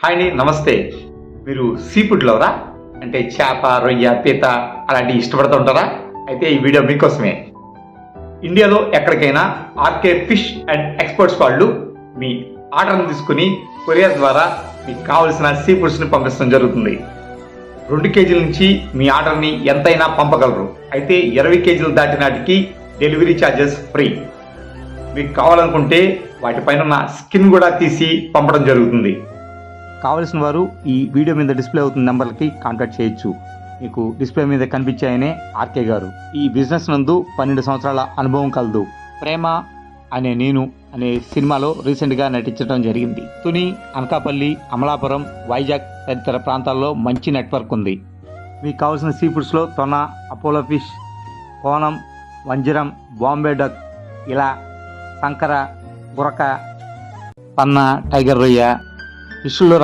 Hi అండి, నమస్తే. మీరు సీ ఫుడ్ లవరా? అంటే చేప, రొయ్య, పీత అలాంటివి ఇష్టపడుతూ ఉంటారా? అయితే ఈ వీడియో మీకోసమే. ఇండియాలో ఎక్కడికైనా ఆర్కే ఫిష్ అండ్ ఎక్స్పర్ట్స్ వాళ్ళు మీ ఆర్డర్ని తీసుకుని కొరియర్ ద్వారా మీకు కావలసిన సీ ఫుడ్స్ని పంపించడం జరుగుతుంది. 2 కేజీల నుంచి మీ ఆర్డర్ని ఎంతైనా పంపగలరు. అయితే 20 కేజీలు దాటి నాటికి డెలివరీ ఛార్జెస్ ఫ్రీ. మీకు కావాలనుకుంటే వాటిపైన ఉన్న స్కిన్ కూడా తీసి పంపడం జరుగుతుంది. కావలసిన వారు ఈ వీడియో మీద డిస్ప్లే అవుతున్న నెంబర్లకి కాంటాక్ట్ చేయొచ్చు. మీకు డిస్ప్లే మీద కనిపించాయనే ఆర్కే గారు. ఈ బిజినెస్ నందు 12 సంవత్సరాల అనుభవం కలదు. ప్రేమ అనే నేను అనే సినిమాలో రీసెంట్గా నటించడం జరిగింది. తుని, అనకాపల్లి, అమలాపురం, వైజాగ్ తదితర ప్రాంతాల్లో మంచి నెట్వర్క్ ఉంది. మీకు కావాల్సిన సీ ఫుడ్స్లో తొన, అపోలో ఫిష్, కోనం, వంజరం, బాంబే డక్, ఇలా సంకర, గురక, పన్న, టైగర్ రొయ్య, ఫిష్లో